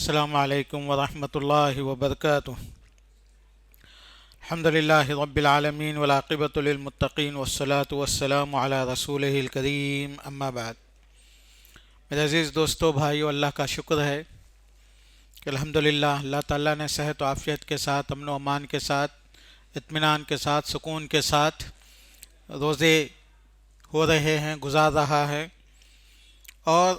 السلام علیکم ورحمۃ اللہ وبرکاتہ۔ الحمد للہ رب العالمین والعاقبۃ للمتقین والصلاة والسلام علی رسولہ الکریم، اما بعد۔ میرے عزیز دوستو، بھائیو، اللہ کا شکر ہے کہ الحمدللہ اللہ تعالیٰ نے صحت و عافیت کے ساتھ، امن و امان کے ساتھ، اطمینان کے ساتھ، سکون کے ساتھ روزے ہو رہے ہیں، گزار رہا ہے، اور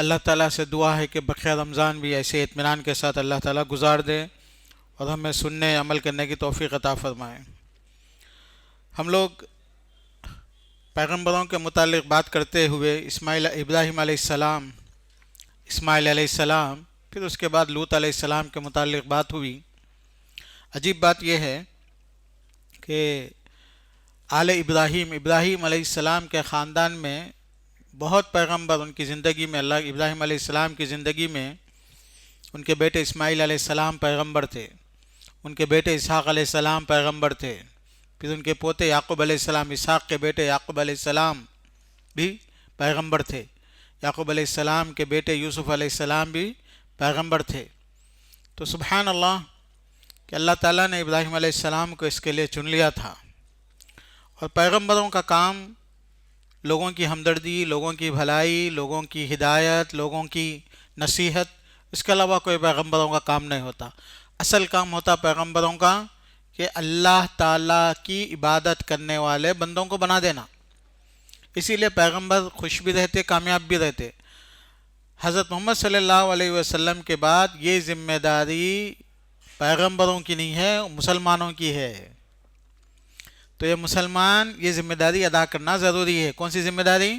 اللہ تعالیٰ سے دعا ہے کہ بقیہ رمضان بھی ایسے اطمینان کے ساتھ اللہ تعالیٰ گزار دے اور ہمیں سننے عمل کرنے کی توفیق عطا فرمائے۔ ہم لوگ پیغمبروں کے متعلق بات کرتے ہوئے ابراہیم علیہ السلام، پھر اس کے بعد لوط علیہ السلام کے متعلق بات ہوئی۔ عجیب بات یہ ہے کہ آل ابراہیم علیہ السلام کے خاندان میں بہت پیغمبر ان کی زندگی میں، ابراہیم علیہ السلام کی زندگی میں ان کے بیٹے اسماعیل علیہ السلام پیغمبر تھے، ان کے بیٹے اسحاق علیہ السلام پیغمبر تھے، پھر ان کے پوتے یعقوب علیہ السلام، اسحاق کے بیٹے یعقوب علیہ السلام بھی پیغمبر تھے، یعقوب علیہ السلام کے بیٹے یوسف علیہ السلام بھی پیغمبر تھے۔ تو سبحان اللہ کہ اللہ تعالیٰ نے ابراہیم علیہ السلام کو اس کے لیے چن لیا تھا، اور پیغمبروں کا کام لوگوں کی ہمدردی، لوگوں کی بھلائی، لوگوں کی ہدایت، لوگوں کی نصیحت، اس کے علاوہ کوئی پیغمبروں کا کام نہیں ہوتا۔ اصل کام ہوتا پیغمبروں کا کہ اللہ تعالیٰ کی عبادت کرنے والے بندوں کو بنا دینا۔ اسی لیے پیغمبر خوش بھی رہتے، کامیاب بھی رہتے۔ حضرت محمد صلی اللہ علیہ وسلم کے بعد یہ ذمہ داری پیغمبروں کی نہیں ہے، مسلمانوں کی ہے۔ تو یہ مسلمان یہ ذمہ داری ادا کرنا ضروری ہے۔ کون سی ذمہ داری؟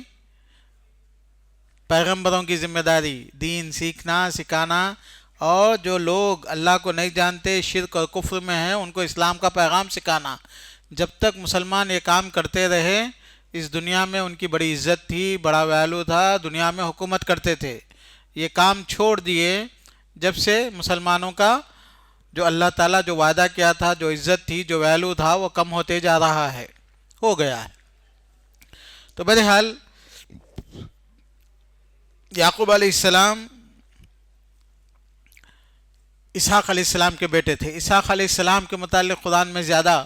پیغمبروں کی ذمہ داری، دین سیکھنا، سکھانا، اور جو لوگ اللہ کو نہیں جانتے، شرک اور کفر میں ہیں، ان کو اسلام کا پیغام سکھانا۔ جب تک مسلمان یہ کام کرتے رہے، اس دنیا میں ان کی بڑی عزت تھی، بڑا ویلو تھا، دنیا میں حکومت کرتے تھے۔ یہ کام چھوڑ دیے جب سے مسلمانوں کا جو اللہ تعالیٰ جو وعدہ کیا تھا، جو عزت تھی، جو ویلو تھا، وہ کم ہوتے جا رہا ہے، ہو گیا ہے۔ تو بہرحال یعقوب علیہ السلام اسحاق علیہ السلام کے بیٹے تھے۔ اسحاق علیہ السلام کے متعلق قرآن میں زیادہ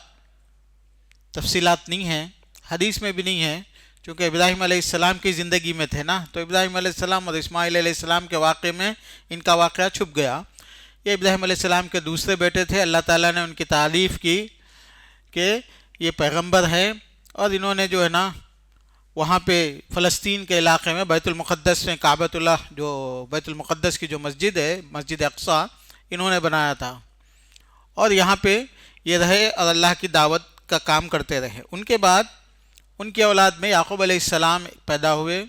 تفصیلات نہیں ہیں، حدیث میں بھی نہیں ہیں، چونکہ ابراہیم علیہ السلام کی زندگی میں تھے نا، تو ابراہیم علیہ السلام اور اسماعیل علیہ السلام کے واقعے میں ان کا واقعہ چھپ گیا۔ یہ ابراہیم علیہ السلام کے دوسرے بیٹے تھے۔ اللہ تعالیٰ نے ان کی تعریف کی کہ یہ پیغمبر ہے، اور انہوں نے جو ہے نا وہاں پہ فلسطین کے علاقے میں بیت المقدس میں کعبۃ اللہ، جو بیت المقدس کی جو مسجد ہے، مسجد اقصیٰ، انہوں نے بنایا تھا، اور یہاں پہ یہ رہے اور اللہ کی دعوت کا کام کرتے رہے۔ ان کے بعد ان کی اولاد میں یعقوب علیہ السلام پیدا ہوئے۔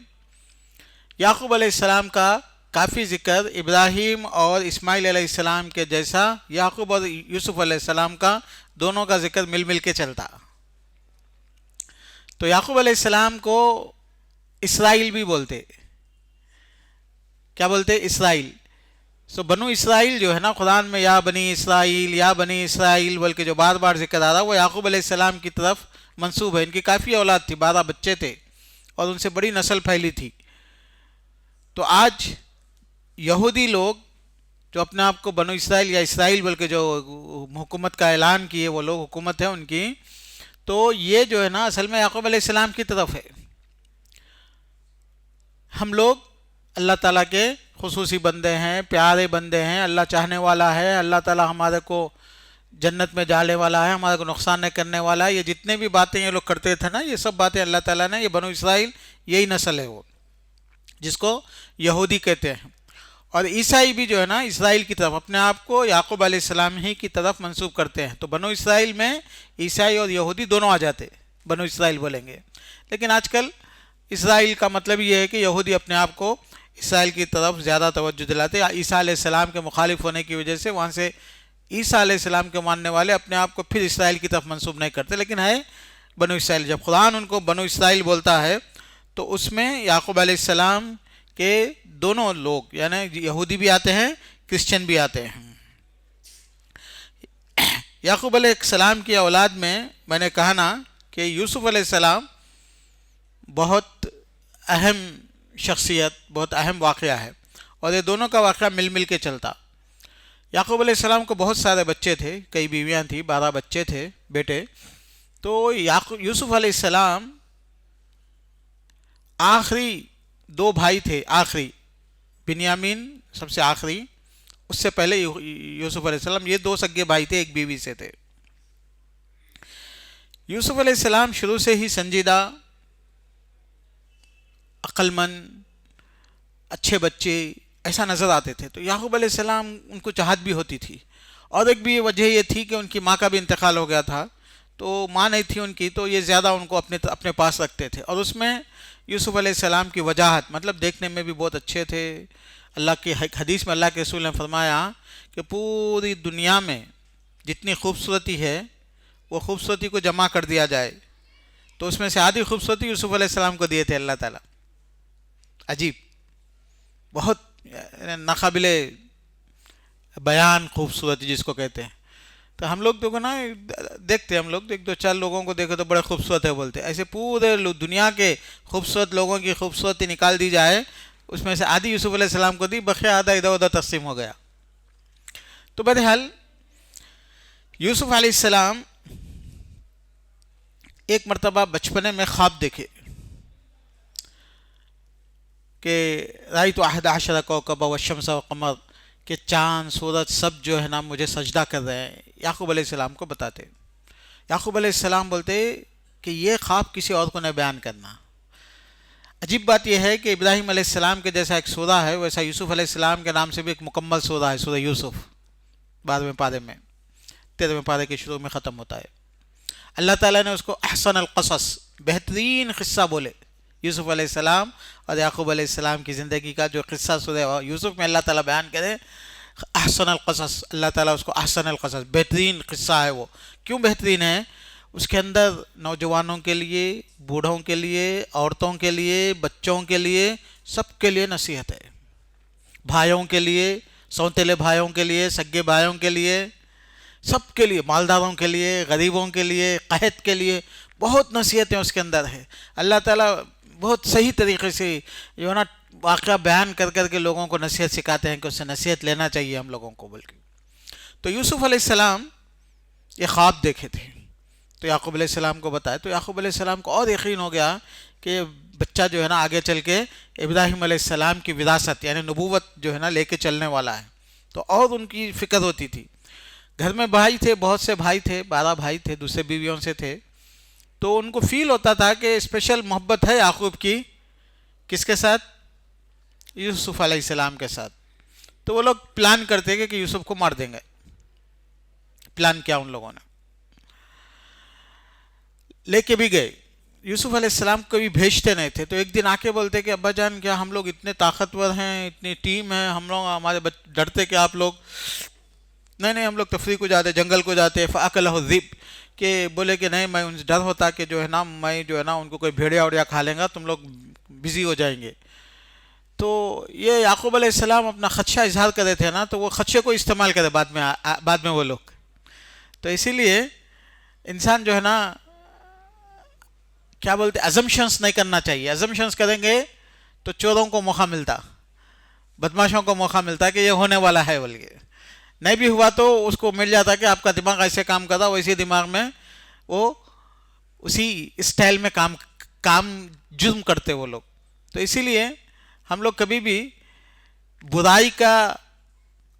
یعقوب علیہ السلام کا کافی ذکر ابراہیم اور اسماعیل علیہ السلام کے جیسا یعقوب اور یوسف علیہ السلام کا دونوں کا ذکر مل مل کے چلتا۔ تو یعقوب علیہ السلام کو اسرائیل بھی بولتے۔ کیا بولتے؟ اسرائیل۔ سو بنو اسرائیل جو ہے نا قرآن میں یا بنی اسرائیل بول کے جو بار بار ذکر آ رہا، وہ یعقوب علیہ السلام کی طرف منسوب ہے۔ ان کی کافی اولاد تھی، 12 بچے تھے، اور ان سے بڑی نسل پھیلی تھی۔ تو آج یہودی لوگ جو اپنے آپ کو بنو اسرائیل یا اسرائیل بول کے جو حکومت کا اعلان کیے، وہ لوگ حکومت ہے ان کی، تو یہ جو ہے نا اصل میں یعقوب علیہ السلام کی طرف ہے۔ ہم لوگ اللہ تعالیٰ کے خصوصی بندے ہیں، پیارے بندے ہیں، اللہ چاہنے والا ہے، اللہ تعالیٰ ہمارے کو جنت میں جانے والا ہے، ہمارے کو نقصان نہیں کرنے والا ہے۔ یہ جتنے بھی باتیں یہ لوگ کرتے تھے نا، یہ سب باتیں اللہ تعالیٰ نے، یہ بنو اسرائیل یہی نسل ہے، وہ جس کو یہودی کہتے ہیں۔ اور عیسائی بھی جو ہے نا اسرائیل کی طرف اپنے آپ کو یعقوب علیہ السلام ہی کی طرف منسوب کرتے ہیں۔ تو بنو اسرائیل میں عیسائی اور یہودی دونوں آ جاتے، بنو اسرائیل بولیں گے۔ لیکن آج کل اسرائیل کا مطلب یہ ہے کہ یہودی اپنے آپ کو اسرائیل کی طرف زیادہ توجہ دلاتے۔ عیسیٰ علیہ السلام کے مخالف ہونے کی وجہ سے وہاں سے عیسیٰ علیہ السلام کے ماننے والے اپنے آپ کو پھر اسرائیل کی طرف منسوب نہیں کرتے، لیکن ہے بنو اسرائیل۔ جب قرآن ان کو بنو اسرائیل بولتا ہے تو اس میں یعقوب علیہ السلام کہ دونوں لوگ یعنی یہودی بھی آتے ہیں، کرسچن بھی آتے ہیں۔ یعقوب علیہ السلام کی اولاد میں نے کہا نا کہ یوسف علیہ السلام بہت اہم شخصیت، بہت اہم واقعہ ہے۔ اور یہ دونوں کا واقعہ مل مل کے چلتا۔ یعقوب علیہ السلام کو بہت سارے بچے تھے، کئی بیویاں تھیں، 12 بچے تھے بیٹے۔ تو یوسف علیہ السلام آخری 2 بھائی تھے، آخری بنیامین سب سے آخری، اس سے پہلے یوسف علیہ السلام، یہ 2 سگے بھائی تھے، ایک بیوی سے تھے۔ یوسف علیہ السلام شروع سے ہی سنجیدہ، عقل مند، اچھے بچے ایسا نظر آتے تھے۔ تو یعقوب علیہ السلام ان کو چاہت بھی ہوتی تھی، اور ایک بھی وجہ یہ تھی کہ ان کی ماں کا بھی انتقال ہو گیا تھا، تو ماں نہیں تھی ان کی، تو یہ زیادہ ان کو اپنے پاس رکھتے تھے۔ اور اس میں یوسف علیہ السلام کی وجاہت، مطلب دیکھنے میں بھی بہت اچھے تھے۔ اللہ کی حدیث میں اللہ کے رسول نے فرمایا کہ پوری دنیا میں جتنی خوبصورتی ہے وہ خوبصورتی کو جمع کر دیا جائے تو اس میں سے آدھی خوبصورتی یوسف علیہ السلام کو دیے تھے اللہ تعالیٰ۔ عجیب، بہت ناقابل بیان خوبصورتی جس کو کہتے ہیں۔ تو ہم لوگ تو نا دیکھتے، ہم لوگ 1-2-4 لوگوں کو دیکھے تو بڑے خوبصورت ہے بولتے، ایسے پورے دنیا کے خوبصورت لوگوں کی خوبصورتی نکال دی جائے، اس میں سے آدھی یوسف علیہ السلام کو دی، بقیہ آدھا ادھر ادھر تقسیم ہو گیا۔ تو بہرحال یوسف علیہ السلام ایک مرتبہ بچپنے میں خواب دیکھے کہ رأیت 11 کوكبا والشمس والقمر، کہ چاند سورج سب جو ہے نا مجھے سجدہ کر رہے ہیں۔ یعقوب علیہ السلام کو بتاتے، یعقوب علیہ السلام بولتے کہ یہ خواب کسی اور کو نہ بیان کرنا۔ عجیب بات یہ ہے کہ ابراہیم علیہ السلام کے جیسا ایک سورہ ہے، ویسا یوسف علیہ السلام کے نام سے بھی ایک مکمل سورہ ہے، سورہ یوسف، 12ویں پارے میں، 13ویں پارے کے شروع میں ختم ہوتا ہے۔ اللہ تعالیٰ نے اس کو احسن القصص، بہترین قصہ بولے۔ یوسف علیہ السلام اور یعقوب علیہ السلام کی زندگی کا جو قصہ سورہ یوسف میں اللہ تعالیٰ بیان کرے، احسن القصص، اللہ تعالیٰ اس کو احسن القصص، بہترین قصہ ہے وہ۔ کیوں بہترین ہے؟ اس کے اندر نوجوانوں کے لیے، بوڑھوں کے لیے، عورتوں کے لیے، بچوں کے لیے، سب کے لیے نصیحت ہے۔ بھائیوں کے لیے، سوتیلے بھائیوں کے لیے، سگے بھائیوں کے لیے، سب کے لیے، مالداروں کے لیے، غریبوں کے لیے، قحط کے لیے، بہت نصیحتیں اس کے اندر ہے۔ اللہ تعالیٰ بہت صحیح طریقے سے جو ہے نا واقعہ بیان کر کر کے لوگوں کو نصیحت سکھاتے ہیں کہ اس سے نصیحت لینا چاہیے ہم لوگوں کو بلکہ۔ تو یوسف علیہ السلام یہ خواب دیکھے تھے، تو یعقوب علیہ السلام کو بتایا، تو یعقوب علیہ السلام کو اور یقین ہو گیا کہ بچہ جو ہے نا آگے چل کے ابراہیم علیہ السلام کی وراثت یعنی نبوت جو ہے نا لے کے چلنے والا ہے۔ تو اور ان کی فکر ہوتی تھی۔ گھر میں بھائی تھے، بہت سے بھائی تھے، 12 بھائی تھے، دوسرے بیویوں سے تھے، تو ان کو فیل ہوتا تھا کہ اسپیشل محبت ہے یعقوب کی کس کے ساتھ؟ یوسف علیہ السلام کے ساتھ۔ تو وہ لوگ پلان کرتے کہ یوسف کو مار دیں گے۔ پلان کیا ان لوگوں نے، لے کے بھی گئے۔ یوسف علیہ السلام کو بھی بھیجتے نہیں تھے، تو ایک دن آ کے بولتے کہ ابا جان کیا ہم لوگ اتنے طاقتور ہیں، اتنی ٹیم ہے، ہم لوگ ہمارے ڈرتے کہ آپ لوگ، نہیں ہم لوگ تفریح کو جاتے، جنگل کو جاتے، فَأَكَلَهُ الذِّئْبُ، کہ بولے کہ نہیں، میں ان سے ڈر ہوتا کہ جو ہے نا میں جو ہے نا ان کو کوئی بھیڑیا وڑیا کھا لیں گا، تم لوگ بزی ہو جائیں گے۔ تو یہ یعقوب علیہ السلام اپنا خدشہ اظہار کرے تھے نا، تو وہ خدشے کو استعمال کرے بعد میں وہ لوگ۔ تو اسی لیے انسان جو ہے نا کیا بولتے، ازمپشنس نہیں کرنا چاہیے۔ ازمپشنس کریں گے تو چوروں کو موقع ملتا، بدماشوں کو موقع ملتا کہ یہ ہونے والا ہے، بول کے نہیں بھی ہوا تو اس کو مل جاتا کہ آپ کا دماغ ایسے کام کرتا، ویسے دماغ میں وہ اسی اسٹائل میں کام جرم کرتے وہ لوگ۔ تو اسی لیے ہم لوگ کبھی بھی برائی کا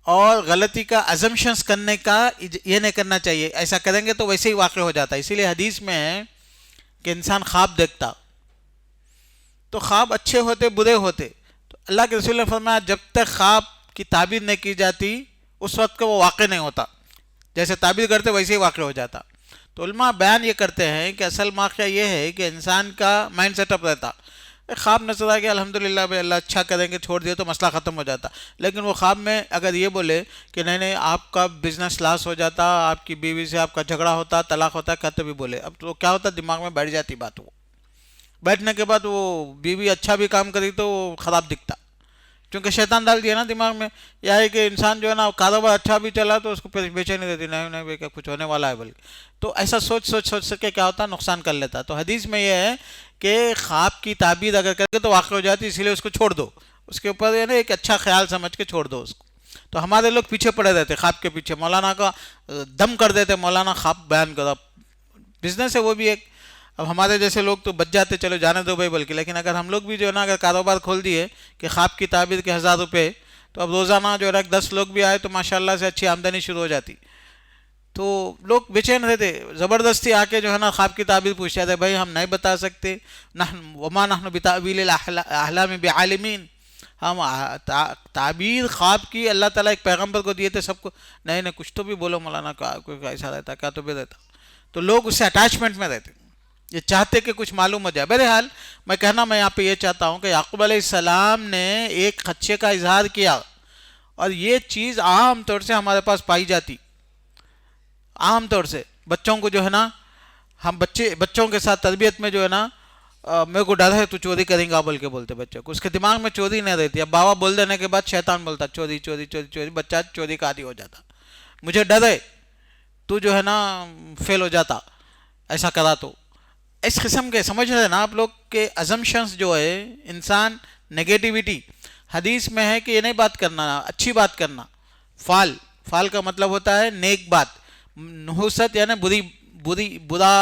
اور غلطی کا ازمپشنس کرنے کا یہ نہیں کرنا چاہیے، ایسا کریں گے تو ویسے ہی واقع ہو جاتا ہے۔ اسی لیے حدیث میں ہے کہ انسان خواب دیکھتا تو خواب اچھے ہوتے برے ہوتے، تو اللہ کے رسول نے فرمایا جب تک خواب کی تعبیر نہیں کی جاتی اس وقت کو وہ واقع نہیں ہوتا، جیسے تعبیر کرتے ویسے ہی واقع ہو جاتا۔ تو علماء بیان یہ کرتے ہیں کہ اصل واقعہ یہ ہے کہ انسان کا مائنڈ سیٹ اپ رہتا، خواب نظر آ گیا الحمدللہ بھائی اللہ اچھا کریں گے، چھوڑ دیا تو مسئلہ ختم ہو جاتا۔ لیکن وہ خواب میں اگر یہ بولے کہ نہیں آپ کا بزنس لاس ہو جاتا، آپ کی بیوی سے آپ کا جھگڑا ہوتا، طلاق ہوتا، کہتے بھی بولے، اب تو کیا ہوتا دماغ میں بیٹھ جاتی بات، وہ بیٹھنے کے بعد وہ بیوی اچھا بھی کام کری تو وہ خراب دکھتا، کیونکہ شیطان ڈال دیا نا دماغ میں۔ یا ہے کہ انسان جو ہے نا کاروبار اچھا بھی چلا تو اس کو پھر بے چینی دیتی، نہیں بھائی کہ کچھ ہونے والا ہے بلکہ، تو ایسا سوچ کے کیا ہوتا نقصان کر لیتا۔ تو حدیث میں یہ ہے کہ خواب کی تعبیر اگر کر کے تو واقع ہو جاتی، اسی لیے اس کو چھوڑ دو، اس کے اوپر یعنی ایک اچھا خیال سمجھ کے چھوڑ دو اس کو. تو ہمارے لوگ پیچھے پڑے رہتے خواب کے پیچھے، مولانا کا دم کر دیتے، مولانا خواب بیان کرو. بزنس ہے وہ بھی ایک. اب ہمارے جیسے لوگ تو بچ جاتے، چلو جانے دو بھائی بلکہ، لیکن اگر ہم لوگ بھی جو ہے نا اگر کاروبار کھول دیے کہ خواب کی تعبیر کے 1000 روپے، تو اب روزانہ جو ہے 10 لوگ بھی آئے تو ماشاءاللہ سے اچھی آمدنی شروع ہو جاتی. تو لوگ بے چین رہتے، زبردستی آ کے جو ہے نا خواب کی تعبیر پوچھتے تھے. بھائی ہم نہیں بتا سکتے، وما نحن بتاویل الاحلام بعالمین. ہم تعبیر خواب کی اللہ تعالیٰ ایک پیغمبر کو دیے تھے سب کو. نہیں نہیں کچھ تو بھی بولو مولانا کا، کوئی ایسا رہتا کیا تو بھی رہتا. تو لوگ اس سے اٹیچمنٹ میں رہتے، یہ چاہتے کہ کچھ معلوم ہو جائے. بہرحال میں یہاں پہ یہ چاہتا ہوں کہ یعقوب علیہ السلام نے ایک خدشے کا اظہار کیا، اور یہ چیز عام طور سے ہمارے پاس پائی جاتی. عام طور سے بچوں کو جو ہے نا، ہم بچوں کے ساتھ تربیت میں جو ہے نا، میرے کو ڈر ہے تو چوری کریں گا بول کے بولتے بچے کو. اس کے دماغ میں چوری نہیں رہتی. اب بابا بول دینے کے بعد شیطان بولتا چوری چوری چوری چوری، بچہ چوری کا عادی ہو جاتا. مجھے ڈر ہے تو جو ہے نا فیل ہو جاتا ایسا کرا تو. اس قسم کے سمجھ رہے ہیں نا آپ لوگ کے ازمپشنز جو ہے انسان نگیٹیوٹی. حدیث میں ہے کہ یہ نہیں بات کرنا، اچھی بات کرنا. فال کا مطلب ہوتا ہے نیک بات. نحوست یعنی برا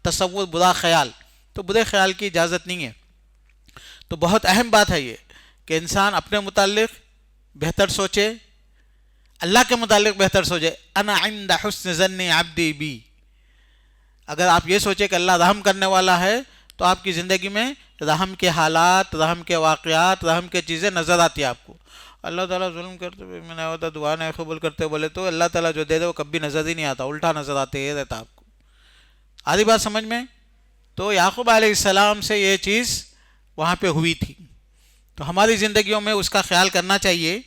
تصور، برا خیال. تو برے خیال کی اجازت نہیں ہے. تو بہت اہم بات ہے یہ کہ انسان اپنے متعلق بہتر سوچے، اللہ کے متعلق بہتر سوچے. انا عند حسن ظن عبدی بی. اگر آپ یہ سوچے کہ اللہ رحم کرنے والا ہے تو آپ کی زندگی میں رحم کے حالات، رحم کے واقعات، رحم کے چیزیں نظر آتی ہیں آپ کو. اللہ تعالیٰ ظلم کرتے ہوئے میں نے ہوتا دعا نہیں قبول کرتے بولے تو اللہ تعالیٰ جو دے دے وہ کبھی نظر ہی نہیں آتا، الٹا نظر آتے یہ رہتا آپ کو. آدھی بات سمجھ میں؟ تو یعقوب علیہ السلام سے یہ چیز وہاں پہ ہوئی تھی. تو ہماری زندگیوں میں اس کا خیال کرنا چاہیے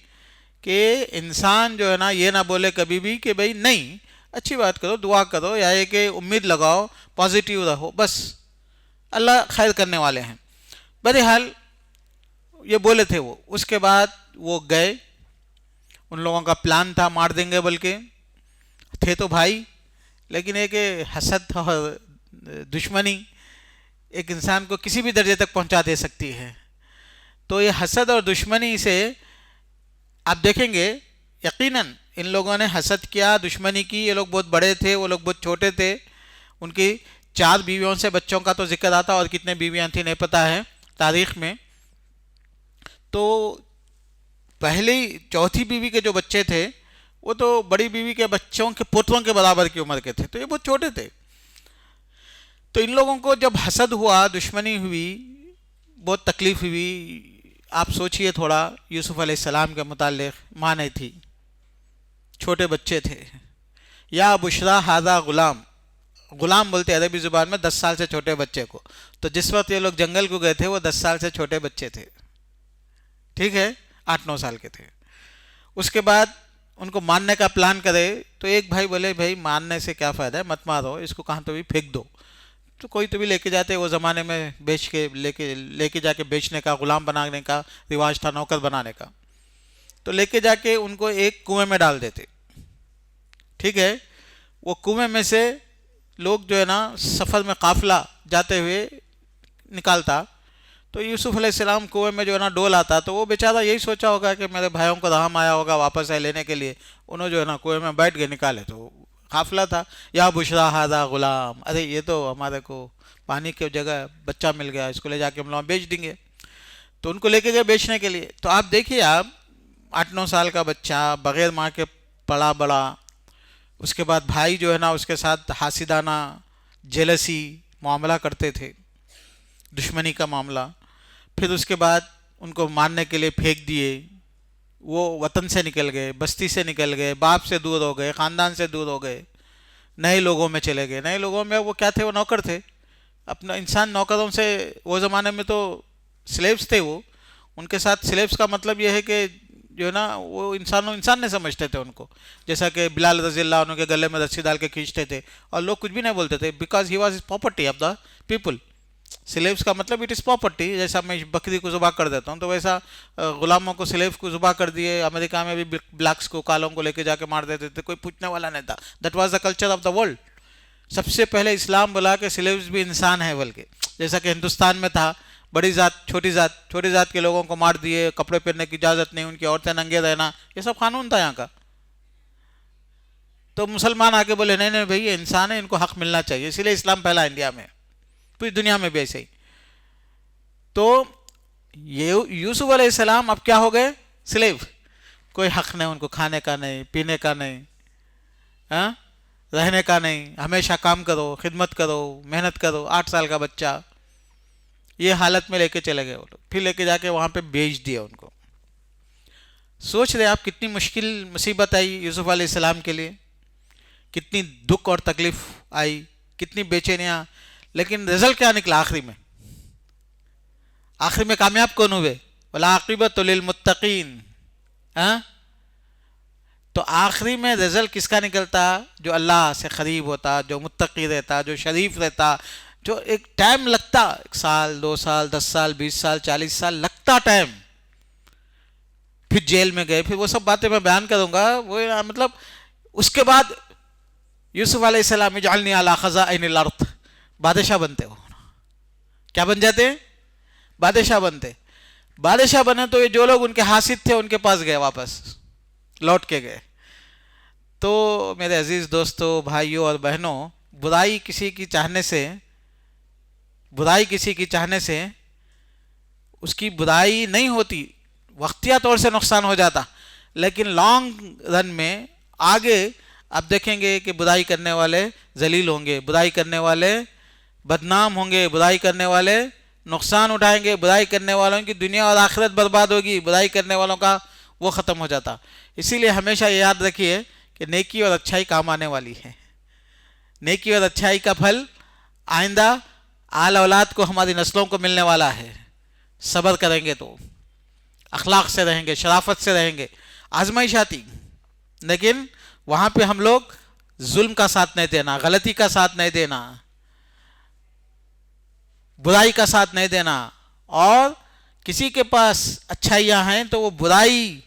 کہ انسان جو ہے نا یہ نہ بولے کبھی بھی کہ بھئی نہیں، اچھی بات کرو، دعا کرو، یا یہ کہ امید لگاؤ، پازیٹیو رہو، بس اللہ خیر کرنے والے ہیں. بہرحال یہ بولے تھے وہ. اس کے بعد وہ گئے، ان لوگوں کا پلان تھا مار دیں گے، بلکہ تھے تو بھائی، لیکن ایک حسد اور دشمنی ایک انسان کو کسی بھی درجے تک پہنچا دے سکتی ہے. تو یہ حسد اور دشمنی سے آپ دیکھیں گے یقیناً ان لوگوں نے حسد کیا، دشمنی کی. یہ لوگ بہت بڑے تھے، وہ لوگ بہت چھوٹے تھے. ان کی 4 بیویوں سے بچوں کا تو ذکر آتا، اور کتنے بیویاں تھیں نہیں پتہ ہے تاریخ میں. تو پہلی چوتھی بیوی کے جو بچے تھے وہ تو بڑی بیوی کے بچوں کے پوتوں کے برابر کی عمر کے تھے، تو یہ بہت چھوٹے تھے. تو ان لوگوں کو جب حسد ہوا، دشمنی ہوئی، بہت تکلیف ہوئی. آپ سوچئے تھوڑا، یوسف علیہ السلام کے متعلق ماں نہیں تھی، چھوٹے بچے تھے. یا بشرا ھذا غلام، غلام بولتے عربی زبان میں 10 سال سے چھوٹے بچے کو. تو جس وقت یہ لوگ جنگل کو گئے تھے وہ 10 سال سے چھوٹے بچے تھے، ٹھیک ہے، 8-9 سال کے تھے. اس کے بعد ان کو مارنے کا پلان کرے تو ایک بھائی بولے بھائی مارنے سے کیا فائدہ ہے، مت مارو اس کو، کہاں تو بھی پھینک دو. تو کوئی تو بھی لے کے جاتے، وہ زمانے میں بیچ کے لے کے جا کے بیچنے کا، غلام بنانے کا رواج تھا، نوکر بنانے کا. تو لے کے جا کے ان کو ایک کنویں میں ڈال دیتے، ٹھیک ہے. وہ کنویں میں سے لوگ جو ہے نا سفر میں قافلہ جاتے ہوئے نکالتا، تو یوسف علیہ السلام کنویں میں جو ہے نا ڈول آتا. تو وہ بیچارہ یہی سوچا ہوگا کہ میرے بھائیوں کو رحم آیا ہوگا، واپس آئے لینے کے لیے. انہوں جو ہے نا کنویں میں بیٹھ کے نکالے تو قافلہ تھا. یا بشرا ھذا غلام، ارے یہ تو ہمارے کو پانی کی جگہ بچہ مل گیا، اس کو لے جا کے ہم لوگ بیچ دیں گے. تو ان کو لے کے گئے بیچنے کے لیے. تو آپ دیکھیے، آپ 8-9 سال کا بچہ بغیر ماں کے پلا بڑا. اس کے بعد بھائی جو ہے نا اس کے ساتھ حاسدانہ جیلسی معاملہ کرتے تھے، دشمنی کا معاملہ. پھر اس کے بعد ان کو مارنے کے لیے پھینک دیے. وہ وطن سے نکل گئے، بستی سے نکل گئے، باپ سے دور ہو گئے، خاندان سے دور ہو گئے، نئے لوگوں میں چلے گئے. نئے لوگوں میں وہ کیا تھے؟ وہ نوکر تھے. اپنا انسان نوکروں سے، وہ زمانے میں تو سلیبس تھے، وہ ان کے ساتھ سلیبس کا مطلب یہ ہے کہ جو ہے نا وہ انسان نہیں سمجھتے تھے ان کو. جیسا کہ بلال رضی اللہ عنہ کے گلے میں رسی ڈال کے کھینچتے تھے اور لوگ کچھ بھی نہیں بولتے تھے، because he was property of the people. Syllabus کا مطلب اٹ از پراپرٹی. جیسا میں بکری کو ذبح کر دیتا ہوں تو ویسا غلاموں کو، سلیبس کو ذبح کر دیے. امریکہ میں بھی بلیکس کو، کالوں کو لے کے جا کے مار دیتے تھے، کوئی پوچھنے والا نہیں تھا. That was the culture of the world. سب سے پہلے اسلام بولا کہ سلیبس بھی انسان ہے، بلکہ جیسا کہ ہندوستان میں تھا بڑی ذات چھوٹی ذات کے لوگوں کو مار دیے، کپڑے پہننے کی اجازت نہیں، ان کی عورتیں ننگے رہنا، یہ سب قانون تھا یہاں کا. تو مسلمان آ کے بولے نہیں نہیں بھائی یہ انسان ہے، ان کو حق ملنا چاہیے، اسی لیے اسلام پھیلا انڈیا میں، پوری دنیا میں بھی ایسے ہی. تو یوسف علیہ السلام اب کیا ہو گئے؟ سلیو. کوئی حق نہیں ان کو، کھانے کا نہیں، پینے کا نہیں، رہنے کا نہیں، ہمیشہ کام کرو، خدمت کرو، محنت کرو. 8 سال کا بچہ یہ حالت میں لے کے چلے گئے وہ لوگ، پھر لے کے جا کے وہاں پہ بیچ دیا ان کو. سوچ رہے آپ کتنی مشکل مصیبت آئی یوسف علیہ السلام کے لیے، کتنی دکھ اور تکلیف آئی، کتنی بے چینیاں. لیکن رزلٹ کیا نکلا آخری میں؟ آخر میں کامیاب کون ہوئے؟ والعاقبۃ للمتقین. تو آخری میں رزلٹ کس کا نکلتا؟ جو اللہ سے قریب ہوتا، جو متقی رہتا، جو شریف رہتا، جو ایک ٹائم لگتا، 1 سال 2 سال 10 سال 20 سال 40 سال لگتا ٹائم، پھر جیل میں گئے، پھر وہ سب باتیں میں بیان کروں گا. وہ مطلب اس کے بعد یوسف علیہ السلام اجعلنی علی خزائن الارض، بادشاہ بنتے ہو. کیا بن جاتے؟ بادشاہ بنتے. بادشاہ بنے تو یہ جو لوگ ان کے حاسد تھے ان کے پاس گئے، واپس لوٹ کے گئے. تو میرے عزیز دوستو، بھائیوں اور بہنوں، برائی کسی کی چاہنے سے اس کی برائی نہیں ہوتی، وقتیہ طور سے نقصان ہو جاتا، لیکن لانگ رن میں آگے آپ دیکھیں گے کہ برائی کرنے والے ذلیل ہوں گے، برائی کرنے والے بدنام ہوں گے، برائی کرنے والے نقصان اٹھائیں گے، برائی کرنے والوں کی دنیا اور آخرت برباد ہوگی، برائی کرنے والوں کا وہ ختم ہو جاتا. اسی لیے ہمیشہ یہ یاد رکھیے کہ نیکی اور اچھائی کام آنے والی ہے. نیکی اور اچھائی کا پھل آئندہ آل اولاد کو، ہماری نسلوں کو ملنے والا ہے. صبر کریں گے تو، اخلاق سے رہیں گے، شرافت سے رہیں گے. آزمائش آتی، لیکن وہاں پہ ہم لوگ ظلم کا ساتھ نہیں دینا، غلطی کا ساتھ نہیں دینا، برائی کا ساتھ نہیں دینا. اور کسی کے پاس اچھائیاں ہیں تو وہ برائی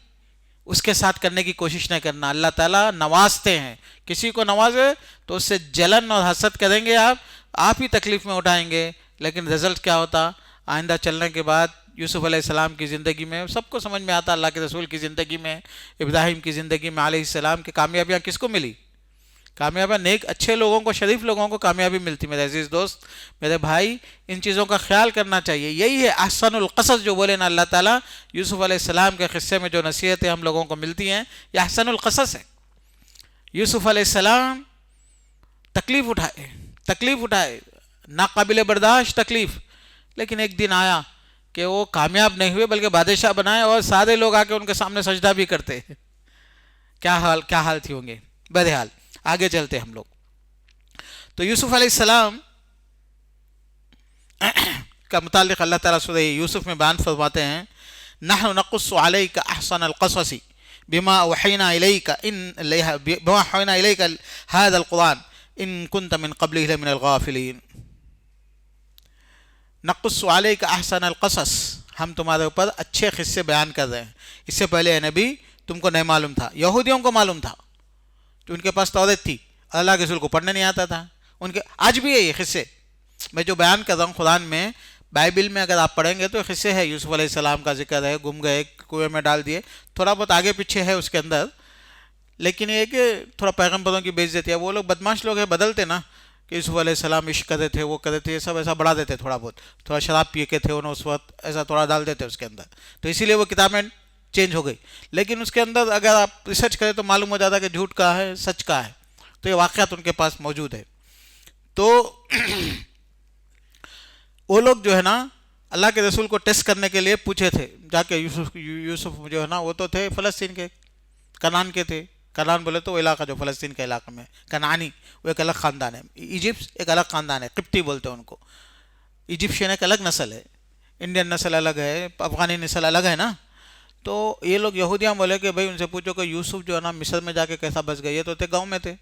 اس کے ساتھ کرنے کی کوشش نہیں کرنا. اللہ تعالیٰ نوازتے ہیں، کسی کو نوازے تو اس سے جلن اور حسد کریں گے، آپ ہی تکلیف میں اٹھائیں گے. لیکن رزلٹ کیا ہوتا؟ آئندہ چلنے کے بعد یوسف علیہ السلام کی زندگی میں سب کو سمجھ میں آتا، اللہ کے رسول کی زندگی میں، ابراہیم کی زندگی میں علیہ السلام کی کامیابیاں کس کو ملی؟ کامیابیاں نیک اچھے لوگوں کو، شریف لوگوں کو کامیابی ملتی. میرے عزیز دوست، میرے بھائی، ان چیزوں کا خیال کرنا چاہیے. یہی ہے احسن القصص جو بولے نا اللہ تعالیٰ. یوسف علیہ السلام کے قصے میں جو نصیحتیں ہم لوگوں کو ملتی ہیں یہ احسن القصص ہے. یوسف علیہ السلام تکلیف اٹھائے، ناقابل برداشت تکلیف، لیکن ایک دن آیا کہ وہ کامیاب نہیں ہوئے بلکہ بادشاہ بنائے، اور سارے لوگ آ کے ان کے سامنے سجدہ بھی کرتے. کیا حال تھی ہوں گے. بہرحال آگے چلتے ہم لوگ. تو یوسف علیہ السلام کا متعلق اللہ تعالیٰ سورہ یوسف میں بیان فرماتے ہیں، نحن نقص علیک احسن القصص بما اوحینا الیک هذا القرآن ان کنت من قبلہ لمن الغافلین. نقص علیک احسن القصص، ہم تمہارے اوپر اچھے قصے بیان کر رہے ہیں. اس سے پہلے اے نبی تم کو نہیں معلوم تھا، یہودیوں کو معلوم تھا، تو ان کے پاس توریت تھی، اللہ کے رسول کو پڑھنے نہیں آتا تھا. ان کے آج بھی ہے یہ قصے میں جو بیان کر رہا ہوں. قرآن میں، بائبل میں اگر آپ پڑھیں گے تو قصے ہے. یوسف علیہ السلام کا ذکر ہے، گم گئے، کنویں میں ڈال دیے، تھوڑا بہت آگے پیچھے ہے اس کے اندر. لیکن یہ کہ تھوڑا پیغمبروں کی بے عزتی ہے. وہ لوگ بدماش لوگ ہیں، بدلتے نا کہ یوسف علیہ السلام عشق کرتے تھے، وہ کرتے تھے، یہ سب ایسا بڑھا دیتے تھوڑا بہت. تھوڑا شراب پیے کے تھے انہوں اس وقت، ایسا تھوڑا ڈال دیتے اس کے اندر، تو اسی لیے وہ کتابیں چینج ہو گئی. لیکن اس کے اندر اگر آپ ریسرچ کریں تو معلوم ہو جاتا ہے کہ جھوٹ کا ہے، سچ کا ہے. تو یہ واقعات ان کے پاس موجود ہے. تو وہ لوگ جو ہے نا اللہ کے رسول کو ٹیسٹ کرنے کے لیے پوچھے تھے جا کے. یوسف جو ہے نا وہ تو تھے فلسطین کے، کنعان کے تھے. کنعان بولے تو وہ علاقہ جو فلسطین کے علاقے میں، کنعانی وہ ایک الگ خاندان ہے. ایجپٹ ایک الگ خاندان ہے، قبطی بولتے ہیں ان کو. ایجپشین ایک الگ نسل ہے، انڈین نسل الگ ہے، افغانی نسل الگ ہے نا. تو یہ لوگ یہودیاں بولے کہ بھائی ان سے پوچھو کہ یوسف جو ہے نا مصر میں جا کے کیسا بچ گئے. یہ تو تھے گاؤں میں تھے،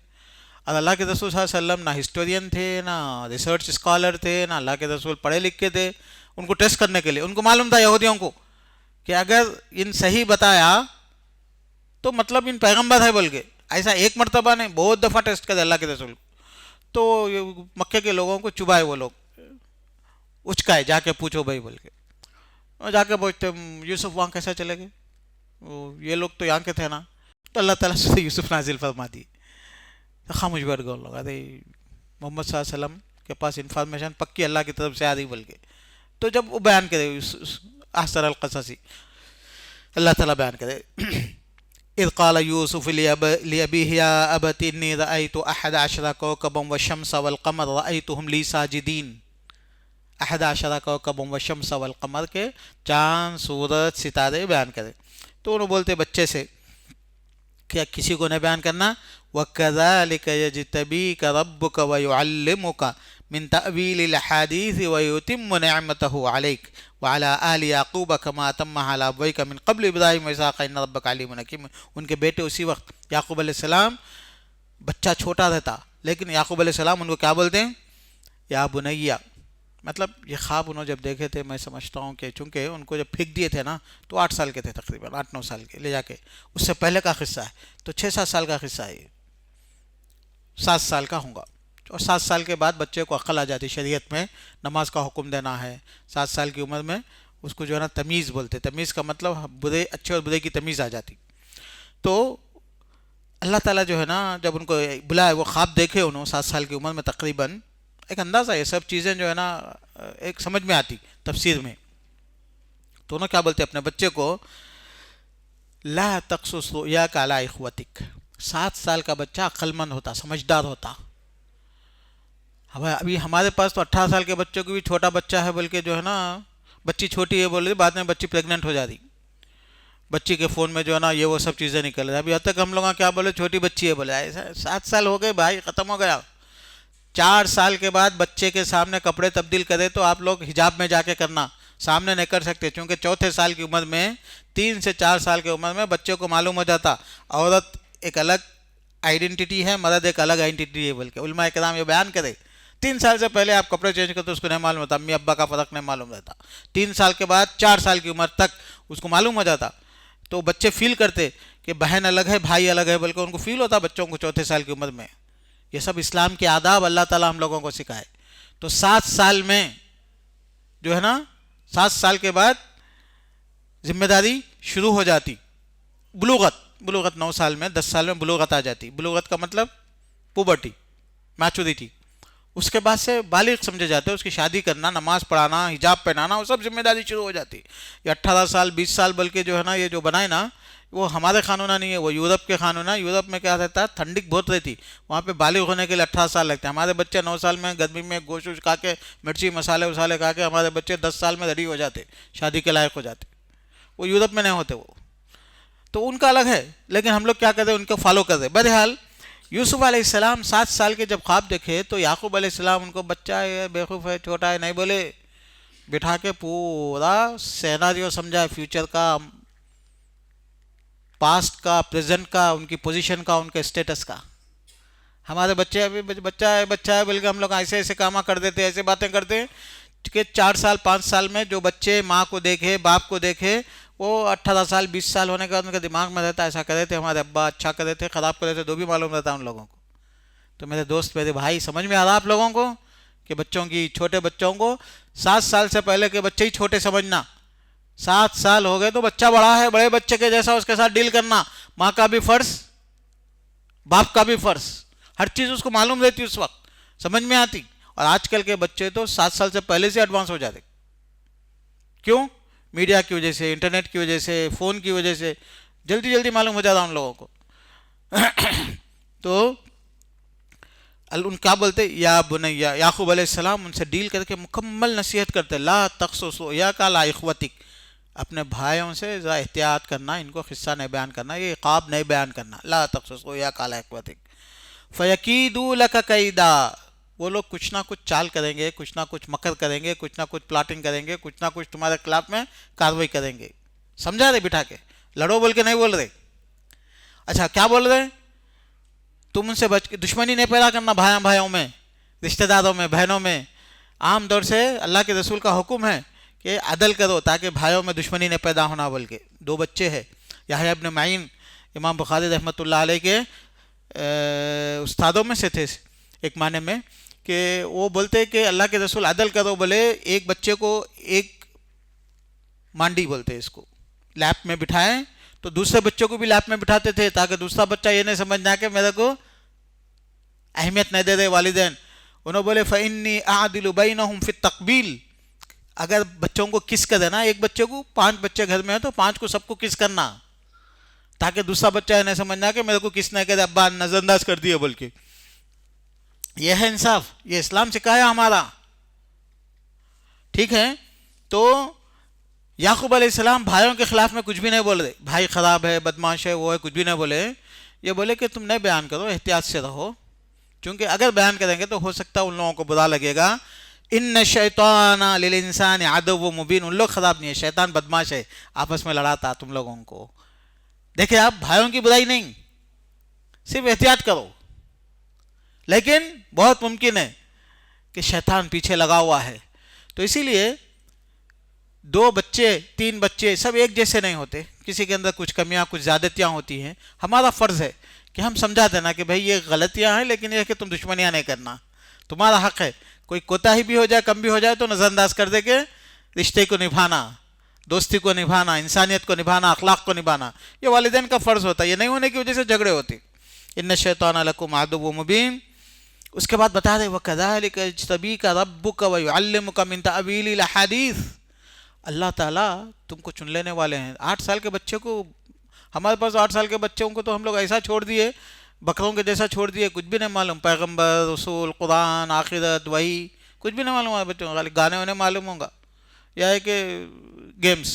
اور اللہ کے رسول صلی اللہ علیہ وسلم نہ ہسٹورین تھے، نہ ریسرچ اسکالر تھے، نہ اللہ کے رسول پڑھے لکھے تھے. ان کو ٹیسٹ کرنے کے لیے ان کو معلوم تھا یہودیوں کو کہ اگر ان صحیح بتایا تو مطلب ان پیغمبر ہے بول کے. ایسا ایک مرتبہ نہیں، بہت دفعہ ٹیسٹ کرے اللہ کے رسول کو. تو مکے کے لوگوں کو چبائے وہ لوگ، اچکائے جا کے پوچھو بھائی بول کے. اور جا کے پوچھتے یوسف وہاں کیسا چلے گئے, یہ لوگ تو یہاں کے تھے نا. تو اللہ تعالیٰ سے یوسف نازل فرما دی. تو خاموش بیٹھ گئے لوگ. ارے محمد صلی اللہ علیہ وسلم کے پاس انفارمیشن پکی اللہ کی طرف سے آ رہی بول کے. تو جب وہ بیان کرے احسن القصصی, اللہ تعالیٰ بیان کرے اذ قال یوسف لأبیہ یا ابت انی رأیت احد عشر کوکبا والشمس والقمر رأیتهم لی ساجدین. احد عشر کوکبا والشمس والقمر کے چاند سورج ستارے بیان کرے. تو انہوں بولتے بچے سے کیا کسی کو نہیں بیان کرنا. وَكَذَلِكَ يَجْتَبِيكَ رَبُّكَ وَيُعَلِّمُكَ من تأویل الحدیث ویتم نعمتہ علیک وعلی آل یعقوب کما اتمها علی ابویک من قبل ابراہیم واسحاق ان ربک علیم حکیم. ان کے بیٹے اسی وقت یعقوب علیہ السلام, بچہ چھوٹا رہتا لیکن یعقوب علیہ السلام ان کو کیا بولتے ہیں, یا بنیا. مطلب یہ خواب انہوں جب دیکھے تھے, میں سمجھتا ہوں کہ چونکہ ان کو جب پھینک دیے تھے نا تو 8 سال کے تھے تقریباً, 8-9 سال کے لے جا کے. اس سے پہلے کا قصہ ہے, تو 6-7 سال کا قصہ ہے, 7 سال کا ہوں گا. اور 7 سال کے بعد بچے کو عقل آ جاتی. شریعت میں نماز کا حکم دینا ہے 7 سال کی عمر میں, اس کو جو ہے نا تمیز بولتے. تمیز کا مطلب برے اچھے اور برے کی تمیز آ جاتی. تو اللہ تعالیٰ جو ہے نا جب ان کو بلائے, وہ خواب دیکھے انہوں 7 سال کی عمر میں تقریباً, ایک اندازہ یہ سب چیزیں جو ہے نا ایک سمجھ میں آتی تفسیر میں. تو انہوں کیا بولتے اپنے بچے کو, لا تقصص رؤیاک علی اخوتک. 7 سال کا بچہ عقل مند ہوتا, سمجھدار ہوتا. ابھی ہمارے پاس تو 18 سال کے بچوں کو بھی چھوٹا بچہ ہے بول کے جو ہے نا, بچی چھوٹی ہے بول رہی, بعد میں بچی پریگننٹ ہو جاتی, بچی کے فون میں جو ہے نا یہ وہ سب چیزیں نکل رہی. ابھی حد تک ہم لوگ کیا بولے, چھوٹی بچی ہے بولے. 7 سال ہو گئے بھائی, ختم ہو گیا. 4 سال کے بعد بچے کے سامنے کپڑے تبدیل کرے تو آپ لوگ حجاب میں جا کے کرنا, سامنے نہیں کر سکتے. چونکہ 4 سال کی عمر میں, 3 سے 4 سال کی عمر میں بچے کو معلوم ہو جاتا عورت ایک الگ آئیڈینٹی ہے, مرد ایک الگ آئیڈینٹی ہے بول کے. علماء کرام یہ بیان کرے 3 سال سے پہلے آپ کپڑے چینج کرتے اس کو نہیں معلوم ہوتا, امی ابا کا فرق نہیں معلوم رہتا. 3 سال کے بعد 4 سال کی عمر تک اس کو معلوم ہو جاتا. تو بچے فیل کرتے کہ بہن الگ ہے بھائی الگ ہے بلکہ ان کو فیل ہوتا بچوں کو 4 سال کی عمر میں. یہ سب اسلام کے آداب اللہ تعالیٰ ہم لوگوں کو سکھائے. تو 7 سال میں جو ہے نا, 7 سال کے بعد ذمہ داری شروع ہو جاتی. بلوغت 9 سال میں, 10 سال میں بلوغت آ جاتی. بلوغت کا مطلب پوبرٹی, میچورٹی. اس کے بعد سے بالغ سمجھے جاتے ہیں. اس کی شادی کرنا, نماز پڑھانا, حجاب پہنانا, وہ سب ذمہ داری شروع ہو جاتی. یہ 18 سال 20 سال بلکہ جو ہے نا یہ جو بنائے نا, وہ ہمارے قانون نہیں ہے, وہ یورپ کے قانون ہے. یورپ میں کیا رہتا ہے, ٹھنڈی بہت رہتی, وہاں پہ بالغ ہونے کے لیے 18 سال لگتے ہیں. ہمارے بچے 9 سال میں گرمی میں گوشت کھا کے, مرچی مسالے وسالے کھا کے ہمارے بچے 10 سال میں ریڈی ہو جاتے, شادی کے لائق ہو جاتے. وہ یورپ میں نہیں ہوتے وہ, تو ان کا الگ ہے. لیکن ہم لوگ کیا کرتے ہیں, ان کو فالو کرتے. بہرحال یوسف علیہ السلام 7 سال کے جب خواب دیکھے تو یعقوب علیہ السلام ان کو, بچہ ہے, بیوقوف ہے, چھوٹا ہے, نہیں بولے, بٹھا کے پورا سیناریو سمجھا, فیوچر کا, پاسٹ کا, پریزنٹ کا, ان کی پوزیشن کا, ان کے اسٹیٹس کا. ہمارے بچے ابھی بچہ ہے بلکہ ہم لوگ ایسے ایسے کام کر دیتے, ایسے باتیں کرتے ہیں کہ 4 سال 5 سال میں جو بچے ماں کو دیکھے, باپ کو دیکھے, وہ 18 سال 20 سال ہونے کے بعد ان کے دماغ میں رہتا ایسا کرے تھے ہمارے ابا, اچھا کرے تھے, خراب کرے تھے, 2 بھی معلوم رہتا ان لوگوں کو. تو میرے دوست, میرے بھائی, سمجھ میں آ رہا آپ لوگوں کو کہ بچوں کی, چھوٹے بچوں کو 7 سال سے پہلے کے بچے ہی چھوٹے سمجھنا. 7 سال ہو گئے تو بچہ بڑا ہے, بڑے بچے کے جیسا اس کے ساتھ ڈیل کرنا. ماں کا بھی فرض, باپ کا بھی فرض, ہر چیز اس کو معلوم رہتی, اس وقت سمجھ میں آتی. اور آج کل کے بچے تو 7 سال سے پہلے سے ایڈوانس ہو جاتے. کیوں؟ میڈیا کی وجہ سے, انٹرنیٹ کی وجہ سے, فون کی وجہ سے جلدی معلوم ہو جاتا ان لوگوں کو. تو ان کیا بولتے, یا بنیا, یعقوب علیہ السلام ان سے ڈیل کر کے مکمل نصیحت کرتے, لا تقصص رؤیاک علی اخوتک, اپنے بھائیوں سے ذرا احتیاط کرنا, ان کو قصہ نہیں بیان کرنا, یہ عقاب نہیں بیان کرنا. لا تقصص رؤیاک علی اخوتک فیکیدوا لک کیدا, وہ لوگ کچھ نہ کچھ چال کریں گے, کچھ نہ کچھ مکر کریں گے, کچھ نہ کچھ پلاٹنگ کریں گے, کچھ نہ کچھ تمہارے خلاف میں کاروائی کریں گے. سمجھا رہے بٹھا کے, لڑو بول کے نہیں بول رہے. اچھا کیا بول رہے, تم ان سے بچ کے دشمنی نہیں پیدا کرنا بھائیوں میں, رشتہ داروں میں, بہنوں میں. عام طور سے اللہ کے رسول کا حکم ہے کہ عدل کرو تاکہ بھائیوں میں دشمنی نہیں پیدا ہونا بول کے. 2 بچے ہیں, یحییٰ ابن معین امام بخاری رحمۃ اللہ علیہ کے استادوں میں سے تھے ایک معنی میں, کہ وہ بولتے کہ اللہ کے رسول عدل کرو، بولے ایک بچے کو ایک مانڈی بولتے اس کو لیپ میں بٹھائیں تو دوسرے بچوں کو بھی لیپ میں بٹھاتے تھے تاکہ دوسرا بچہ یہ نہیں سمجھنا کہ میرے کو اہمیت نہیں دے رہے والدین. انہوں بولے فَإِنِّي أَعْدِلُ بَيْنَهُمْ فِي التَّقْبِيلِ، اگر بچوں کو کس کر دینا، ایک بچے کو 5 بچے گھر میں ہیں تو 5 کو سب کو کس کرنا تاکہ دوسرا بچہ یہ نہیں سمجھنا کہ میرے کو کس نے کہتے ابا نظر انداز کر دیا. بلکہ یہ ہے انصاف، یہ اسلام سکھایا ہمارا. ٹھیک ہے، تو یعقوب علیہ السلام بھائیوں کے خلاف میں کچھ بھی نہیں بول رہے، بھائی خراب ہے، بدماش ہے، وہ ہے، کچھ بھی نہیں بولے. یہ بولے کہ تم نہیں بیان کرو، احتیاط سے رہو، کیونکہ اگر بیان کریں گے تو ہو سکتا ہے ان لوگوں کو برا لگے گا. ان الشیطان للانسان عدو مبین، ان لوگ خراب نہیں ہے، شیطان بدماش ہے، آپس میں لڑاتا تم لوگوں کو. دیکھیں آپ بھائیوں کی برائی نہیں، صرف احتیاط کرو. لیکن بہت ممکن ہے کہ شیطان پیچھے لگا ہوا ہے. تو اسی لیے 2 بچے 3 بچے سب ایک جیسے نہیں ہوتے، کسی کے اندر کچھ کمیاں کچھ زیادتیاں ہوتی ہیں. ہمارا فرض ہے کہ ہم سمجھا دینا کہ بھائی یہ غلطیاں ہیں، لیکن یہ کہ تم دشمنیاں نہیں کرنا، تمہارا حق ہے. کوئی کوتاہی بھی ہو جائے، کم بھی ہو جائے تو نظر انداز کر دے کے رشتے کو نبھانا، دوستی کو نبھانا، انسانیت کو نبھانا، اخلاق کو نبھانا، یہ والدین کا فرض ہوتا ہے. یہ نہیں ہونے کی وجہ سے جھگڑے ہوتے. ان الشیطان لکم عدو مبین. اس کے بعد بتا دے وَكَذَلِكَ اجْتَبِيكَ رَبُّكَ وَيُعَلِّمُكَ مِن تَأْوِيلِ الْأَحَادِيثِ. اللہ تعالیٰ تم کو چن لینے والے ہیں. 8 سال کے بچے کو، ہمارے پاس 8 سال کے بچوں کو تو ہم لوگ ایسا چھوڑ دیے، بکروں کے جیسا چھوڑ دیے، کچھ بھی نہیں معلوم، پیغمبر، رسول، قرآن، آخرت، وحی، کچھ بھی نہیں معلوم ہے بچوں کو. خالی گانے وانے معلوم ہوگا یا ہے کہ گیمز.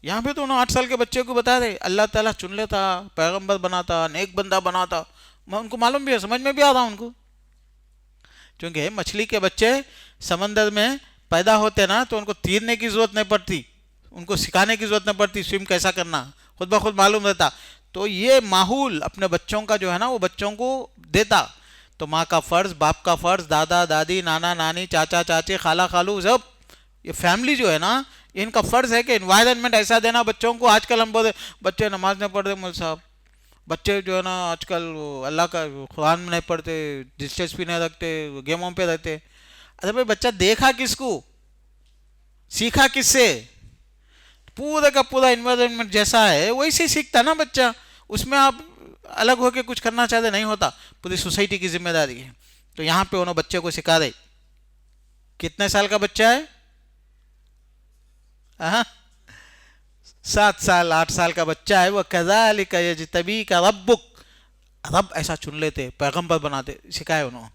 یہاں پہ تو انہوں 8 سال کے بچے کو بتا دے اللہ تعالیٰ چن لیتا، پیغمبر بناتا، نیک بندہ بناتا. ان کو معلوم بھی ہے، سمجھ میں بھی آ رہا ان کو. چونکہ مچھلی کے بچے سمندر میں پیدا ہوتے نا تو ان کو تیرنے کی ضرورت نہیں پڑتی، ان کو سکھانے کی ضرورت نہیں پڑتی سوئم کیسا کرنا، خود بخود معلوم رہتا. تو یہ ماحول اپنے بچوں کا جو ہے نا وہ بچوں کو دیتا. تو ماں کا فرض، باپ کا فرض، دادا دادی، نانا نانی، چاچا چاچی، خالہ خالو، سب یہ فیملی جو ہے نا ان کا فرض ہے کہ انوائرمنٹ ایسا دینا بچوں کو. آج کل ہم بولے بچے نماز نہیں پڑھ رہے مول صاحب، بچے جو ہے نا آج کل اللہ کا قرآن میں نہیں پڑھتے، دلچسپی نہیں رکھتے، گیموں پہ رہتے. ارے بھائی بچہ دیکھا کس کو، سیکھا کس سے؟ پورا کا پورا انوائرمنٹ جیسا ہے ویسے ہی سیکھتا نا بچہ. اس میں آپ الگ ہو کے کچھ کرنا چاہتے نہیں ہوتا، پوری سوسائٹی کی ذمہ داری ہے. تو یہاں پہ انہوں بچے کو سکھا دے. کتنے سال کا بچہ ہے؟ 7 سال 8 سال کا بچہ ہے. وہ کذالک یجتبیک ربک، رب ایسا چن لیتے، پیغمبر بناتے، سکھائے انہوں.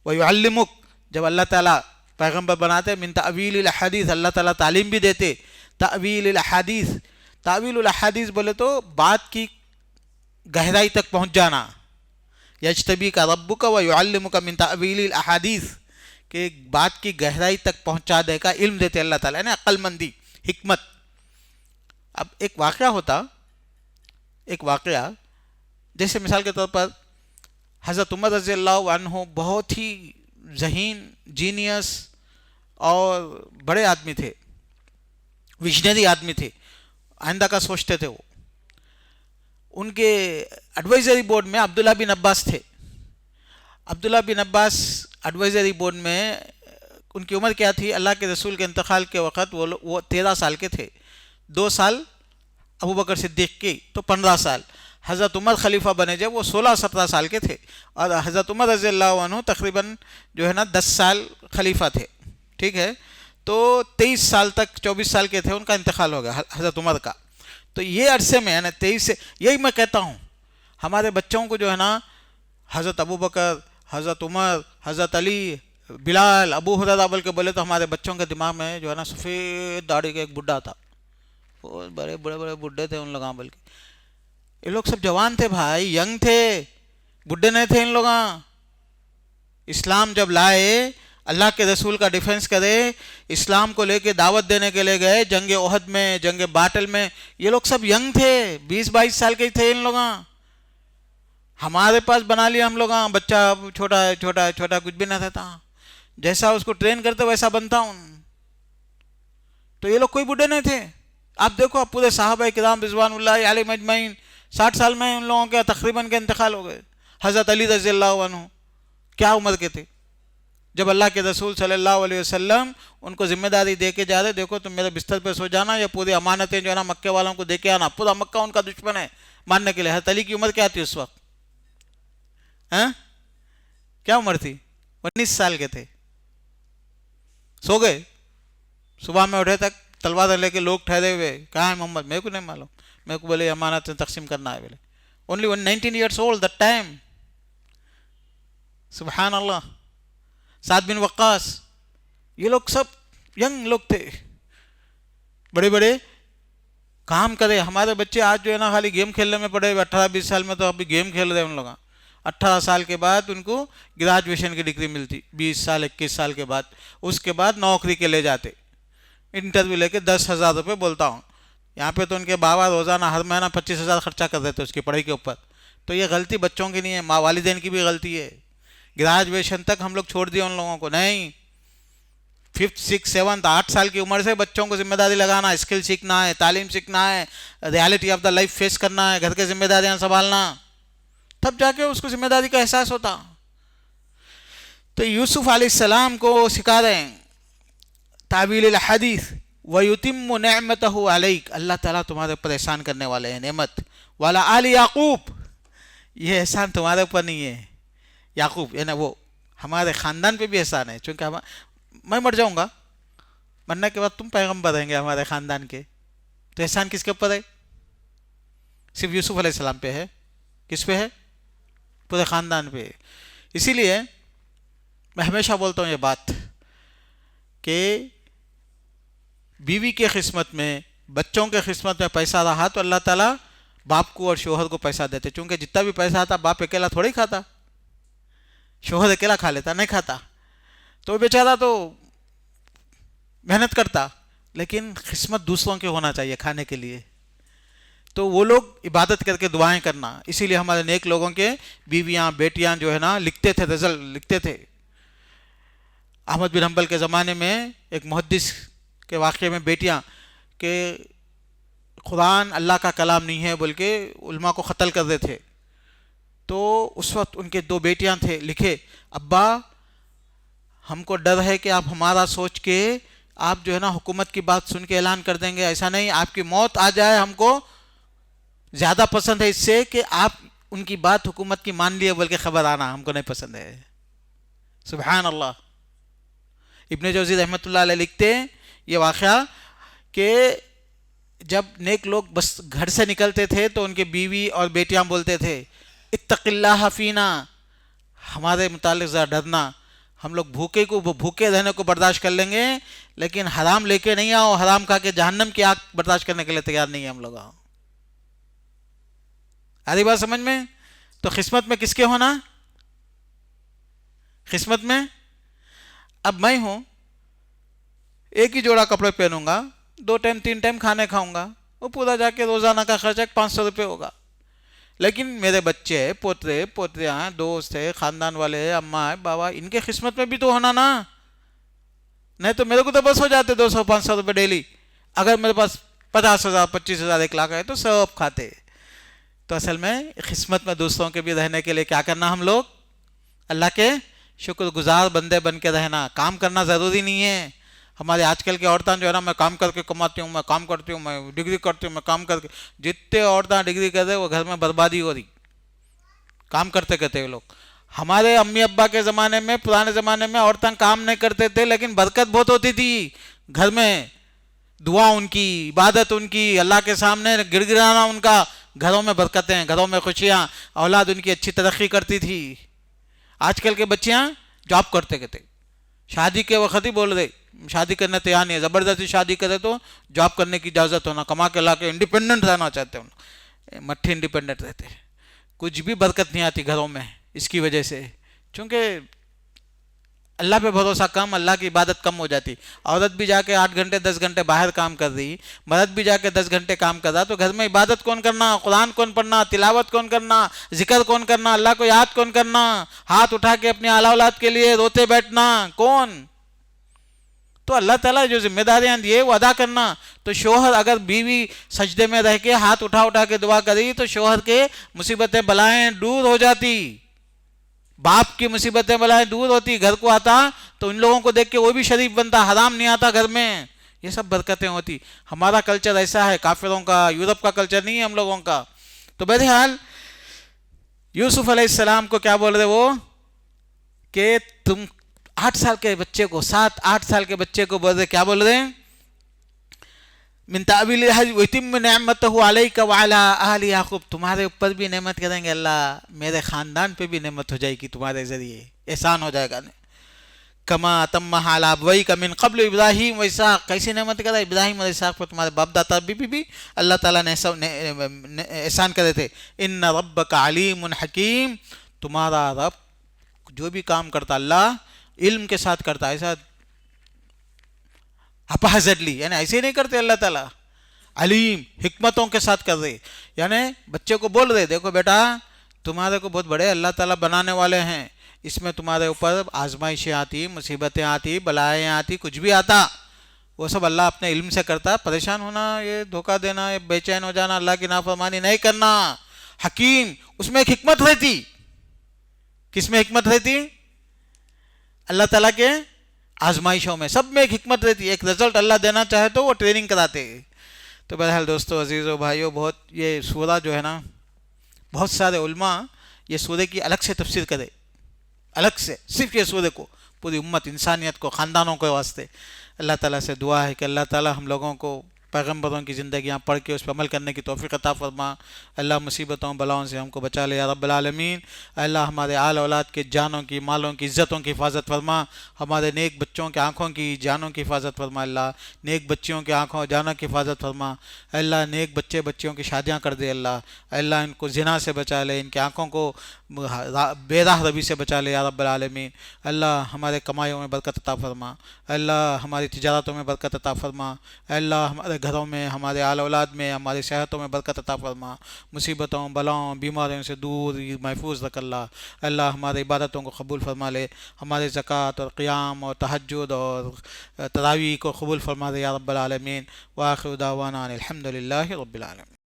ویعلمک، جب اللہ تعالیٰ پیغمبر بناتے، من تأویل الاحادیث، اللہ تعالیٰ تعلیم بھی دیتے. تأویل الاحادیث، تأویل الاحادیث بولے تو بات کی گہرائی تک پہنچ جانا. یجتبیک ربک ویعلمک من تأویل الاحادیث، کہ بات کی گہرائی تک پہنچا دے کا علم دیتے اللہ تعالیٰ نے، عقل مندی، حکمت. اب ایک واقعہ جیسے مثال کے طور پر حضرت عمر رضی اللہ عنہ بہت ہی ذہین، جینیس اور بڑے آدمی تھے، ویژنری آدمی تھے، آئندہ کا سوچتے تھے. وہ ان کے ایڈوائزری بورڈ میں عبداللہ بن عباس تھے. عبداللہ بن عباس ایڈوائزری بورڈ میں، ان کی عمر کیا تھی؟ اللہ کے رسول کے انتقال کے وقت وہ 13 سال کے تھے. 2 سال ابو بکر صدیق کی، تو 15 سال. حضرت عمر خلیفہ بنے جب وہ 16-17 سال کے تھے، اور حضرت عمر رضی اللہ عنہ تقریباً جو ہے نا 10 سال خلیفہ تھے. ٹھیک ہے، تو 23 سال تک، 24 سال کے تھے، ان کا انتقال ہو گیا حضرت عمر کا. تو یہ عرصے میں یعنی 23 سے، یہی میں کہتا ہوں ہمارے بچوں کو جو ہے نا حضرت ابو بکر، حضرت عمر، حضرت علی، بلال، ابو ہریرہ بول کے بولے تو ہمارے بچوں کے دماغ میں جو ہے نا سفید داڑھی کا ایک بڈھا تھا، وہ بڑے بڑے بڈھے تھے ان لوگاں. بلکہ یہ لوگ سب جوان تھے بھائی، ینگ تھے، بڈھے نہیں تھے ان لوگاں. اسلام جب لائے، اللہ کے رسول کا ڈیفنس کرے، اسلام کو لے کے دعوت دینے کے لے گئے جنگ احد میں، جنگ باٹل میں، یہ لوگ سب ینگ تھے، 20-22 سال کے تھے ان لوگاں. ہمارے پاس بنا لیا ہم لوگاں بچہ چھوٹا ہے، چھوٹا ہے، چھوٹا، کچھ بھی نہ تھا، جیسا اس کو ٹرین کرتے ویسا بنتا ہوں. تو یہ لوگ کوئی بڈھے نہیں تھے. آپ دیکھو، آپ پورے صحابہ کرام رضوان اللہ علیہم اجمعین 60 سال میں ان لوگوں کے تقریباً کے انتقال ہو گئے. حضرت علی رضی اللہ عنہ کیا عمر کے تھے؟ جب اللہ کے رسول صلی اللہ علیہ وسلم ان کو ذمہ داری دے کے جا رہے، دیکھو تم میرے بستر پہ سو جانا، یا پوری امانتیں جو ہے نا مکے والوں کو دے کے آنا. پورا مکہ ان کا دشمن ہے ماننے کے لیے. حضرت علی کی عمر کیا تھی اس وقت؟ کیا عمر تھی؟ 19 سال کے تھے. سو گئے. صبح میں اٹھے تک تلوار لے کے لوگ ٹھہرے ہوئے. کہاں ہے محمد؟ میرے کو نہیں معلوم. میرے کو بولے امانتیں تقسیم کرنا ہے. بولے only 19 years old that time. سبحان اللہ. سعد بن وقاص، یہ لوگ سب ینگ لوگ تھے، بڑے بڑے کام کرے. ہمارے بچے آج جو ہے نا خالی گیم کھیلنے میں پڑے. 18-20 سال میں تو ابھی گیم کھیل رہے ہیں ان لوگ. 18 سال کے بعد ان کو گریجویشن کی ڈگری ملتی، 20 سال 21 سال کے بعد. اس کے بعد نوکری کے لے جاتے، انٹرویو لے کے 10,000 روپے بولتا ہوں. یہاں پہ تو ان کے بابا روزانہ ہر مہینہ 25,000 خرچہ کر دیتے اس کی پڑھائی کے اوپر. تو یہ غلطی بچوں کی نہیں ہے، ماں والدین کی بھی غلطی ہے. گریجویشن تک ہم لوگ چھوڑ دیا ان لوگوں کو. نہیں، 5th 6th 7th 8 سال کی عمر سے بچوں کو ذمہ داری لگانا، اسکل سیکھنا ہے، تعلیم سیکھنا ہے، reality of the life face کرنا ہے، گھر کے ذمہ داریاں سنبھالنا، تب جا کے اس کو ذمہ داری کا احساس ہوتا. تو یوسف علیہ السلام کو سکھا رہے ہیں تعویل الحدیث. وَيُتِمُّ نِعْمَتَهُ عَلَيْكَ، اللہ تعالیٰ تمہارے اوپر احسان کرنے والے ہیں نعمت. وَعَلَىٰ آلِ یعقوب، یہ احسان تمہارے اوپر نہیں ہے. یعقوب یعنی وہ ہمارے خاندان پہ بھی احسان ہے، چونکہ میں مر جاؤں گا، مرنے کے بعد تم پیغمبر رہیں گے ہمارے خاندان کے. تو احسان کس کے اوپر ہے؟ صرف یوسف علیہ السلام پہ ہے؟ کس پہ ہے؟ پورے خاندان پہ. اسی لیے میں ہمیشہ بولتا ہوں یہ بات کہ بیوی کے قسمت میں، بچوں کے قسمت میں پیسہ رہا تو اللہ تعالیٰ باپ کو اور شوہر کو پیسہ دیتے. چونکہ جتنا بھی پیسہ آتا باپ اکیلا تھوڑی کھاتا، شوہر اکیلا کھا لیتا؟ نہیں کھاتا. تو بیچارہ تو محنت کرتا، لیکن قسمت دوسروں کے ہونا چاہیے کھانے کے لیے. تو وہ لوگ عبادت کر کے دعائیں کرنا. اسی لیے ہمارے نیک لوگوں کے بیویاں بیٹیاں جو ہے نا لکھتے تھے، رزل لکھتے تھے. احمد بن حنبل کے زمانے میں ایک محدث کے واقعے میں بیٹیاں کہ قرآن اللہ کا کلام نہیں ہے بلکہ علماء کو قتل کر رہے تھے. تو اس وقت ان کے 2 بیٹیاں تھے، لکھے ابا ہم کو ڈر ہے کہ آپ ہمارا سوچ کے آپ جو ہے نا حکومت کی بات سن کے اعلان کر دیں گے. ایسا نہیں، آپ کی موت آ جائے ہم کو زیادہ پسند ہے اس سے کہ آپ ان کی بات حکومت کی مان لیے بلکہ خبر آنا ہم کو نہیں پسند ہے. سبحان اللہ. ابن جوزی رحمۃ اللہ علیہ لکھتے ہیں یہ واقعہ کہ جب نیک لوگ بس گھر سے نکلتے تھے تو ان کے بیوی اور بیٹیاں بولتے تھے اتق اللہ فینا، ہمارے متعلق ذرا ڈرنا، ہم لوگ بھوکے رہنے کو برداشت کر لیں گے لیکن حرام لے کے نہیں آؤ، حرام کھا کے جہنم کی آگ برداشت کرنے کے لیے تیار نہیں ہیں ہم لوگ. آدھی بات سمجھ میں؟ تو قسمت میں کس کے ہونا؟ قسمت میں اب میں ہوں، ایک ہی جوڑا کپڑے پہنوں گا، 2 ٹائم 3 ٹائم کھانے کھاؤں گا، وہ پورا جا کے روزانہ کا خرچہ 500 روپے ہوگا. لیکن میرے بچے، پوترے پوتریاں، دوست ہے، خاندان والے ہیں، اماں ہے، بابا، ان کے قسمت میں بھی تو ہونا نا. نہیں تو میرے کو تو بس ہو جاتے 200-500 روپے ڈیلی. اگر میرے پاس 50,000 25,000 1 لاکھ ہے تو سب کھاتے. تو اصل میں قسمت میں دوسروں کے بھی رہنے کے لیے کیا کرنا؟ ہم لوگ اللہ کے شکر گزار بندے بن کے رہنا. کام کرنا ضروری نہیں ہے. ہمارے آج کل کی عورتیں جو ہے نا میں کام کر کے کماتی ہوں، میں کام کرتی ہوں، میں ڈگری کرتی ہوں، میں کام کر کے، جتنے عورتیں ڈگری کر رہے وہ گھر میں بربادی ہو رہی کام کرتے کرتے وہ لوگ. ہمارے امی ابا کے زمانے میں، پرانے زمانے میں عورتیں کام نہیں کرتے تھے لیکن برکت بہت ہوتی تھی گھر میں. دعا ان کی، عبادت ان کی، اللہ کے سامنے گڑ گڑانا ان کا، گھروں میں برکتیں، گھروں میں خوشیاں، اولاد ان کی اچھی ترقی کرتی تھی. آج کل کے بچیاں جاب کرتے کہتے، شادی کے وقت ہی بول رہے شادی کرنے تیار نہیں ہے، زبردستی شادی کرے تو جاب کرنے کی اجازت ہونا، کما کے لا کے انڈیپینڈنٹ رہنا چاہتے ہیں. مٹھی انڈیپینڈنٹ رہتے، کچھ بھی برکت نہیں آتی گھروں میں اس کی وجہ سے، چونکہ اللہ پہ بھروسہ کم، اللہ کی عبادت کم ہو جاتی. عورت بھی جا کے 8 گھنٹے 10 گھنٹے باہر کام کر رہی، مرد بھی جا کے 10 گھنٹے کام کر رہا، تو گھر میں عبادت کون کرنا؟ قرآن کون پڑھنا؟ تلاوت کون کرنا؟ ذکر کون کرنا؟ اللہ کو یاد کون کرنا؟ ہاتھ اٹھا کے اپنے اعلیٰ اولاد کے لیے روتے بیٹھنا کون؟ تو اللہ تعالیٰ جو ذمہ داریاں دیے وہ ادا کرنا. تو شوہر اگر بیوی سجدے میں رہ کے ہاتھ اٹھا کے دعا کری تو شوہر کے مصیبتیں بلائیں دور ہو جاتی. باپ کی مصیبتیں بلائیں دور ہوتی، گھر کو آتا تو ان لوگوں کو دیکھ کے وہ بھی شریف بنتا، حرام نہیں آتا گھر میں، یہ سب برکتیں ہوتی۔ ہمارا کلچر ایسا ہے، کافروں کا، یورپ کا کلچر نہیں ہے ہم لوگوں کا۔ تو بہرحال یوسف علیہ السلام کو کیا بول رہے وہ کہ تم 8 سال کے بچے کو، 7-8 سال کے بچے کو بول رہے، کیا بول رہے ہیں؟ من تعبیل وَيُتِمُّ نِعْمَتَهُ عَلَيْكَ وَعَلَىٰ آلِ یعقوب، تمہارے اوپر بھی نعمت کریں گے اللہ، میرے خاندان پہ بھی نعمت ہو جائے گی، تمہارے ذریعے احسان ہو جائے گا۔ کما تمہا علی ابویک من قبل ابراہیم و اسحاق، کیسی نعمت کرا ابراہیم اور اسحاق پر، تمہارے باپ دادا بھی اللہ تعالیٰ نے احسان کرے تھے۔ ان ربک علیم حکیم، تمہارا رب جو بھی کام کرتا اللہ علم کے ساتھ کرتا، ایسا haphazardly یعنی ایسے نہیں کرتے اللہ تعالیٰ، علیم حکمتوں کے ساتھ کر رہے، یعنی بچے کو بول رہے دیکھو بیٹا تمہارے کو بہت بڑے اللہ تعالیٰ بنانے والے ہیں، اس میں تمہارے اوپر آزمائشیں آتی، مصیبتیں آتی، بلائیں آتی، کچھ بھی آتا وہ سب اللہ اپنے علم سے کرتا، پریشان ہونا، یہ دھوکہ دینا، یہ بے چین ہو جانا، اللہ کی نافرمانی نہیں کرنا، حکیم اس میں ایک حکمت رہتی۔ کس میں حکمت رہتی؟ اللہ تعالیٰ کے آزمائشوں میں، سب میں ایک حکمت رہتی، ایک رزلٹ اللہ دینا چاہے تو وہ ٹریننگ کراتے۔ تو بہرحال دوستو عزیزو بھائیو، بہت یہ سورہ جو ہے نا، بہت سارے علماء یہ سورہ کی الگ سے تفسیر کرے، الگ سے صرف یہ سورہ کو، پوری امت انسانیت کو، خاندانوں کے واسطے۔ اللہ تعالیٰ سے دعا ہے کہ اللہ تعالیٰ ہم لوگوں کو پیغمبروں کی زندگیاں پڑھ کے اس پر عمل کرنے کی توفیق عطا فرما۔ اللہ مصیبتوں بلاؤں سے ہم کو بچا لے یا رب العالمین۔ اللہ ہمارے آل اولاد کے جانوں کی، مالوں کی، عزتوں کی حفاظت فرما، ہمارے نیک بچوں کے آنکھوں کی، جانوں کی حفاظت فرما۔ اللہ نیک بچیوں کے آنکھوں جانوں کی حفاظت فرما۔ اللہ نیک بچے بچیوں کی شادیاں کر دے اللہ۔ اللہ ان کو زنا سے بچا لے، ان کی آنکھوں کو بے راہ روی سے بچا لے یا رب العالمین۔ اللہ ہمارے کمائیوں میں برکت عطا فرما، اللہ ہماری تجارتوں میں برکت عطا فرما، اللہ ہمارے گھروں میں، ہمارے آل اولاد میں، ہماری صحتوں میں برکت عطا فرما، مصیبتوں بلاؤں بیماریوں سے دور محفوظ رکھ اللہ۔ اللہ ہمارے عبادتوں کو قبول فرما لے، ہمارے زکوٰۃ اور قیام اور تہجد اور تراویح کو قبول فرما دے یا رب العالمین۔ وآخر دعوانا الحمد للہ رب العالمین۔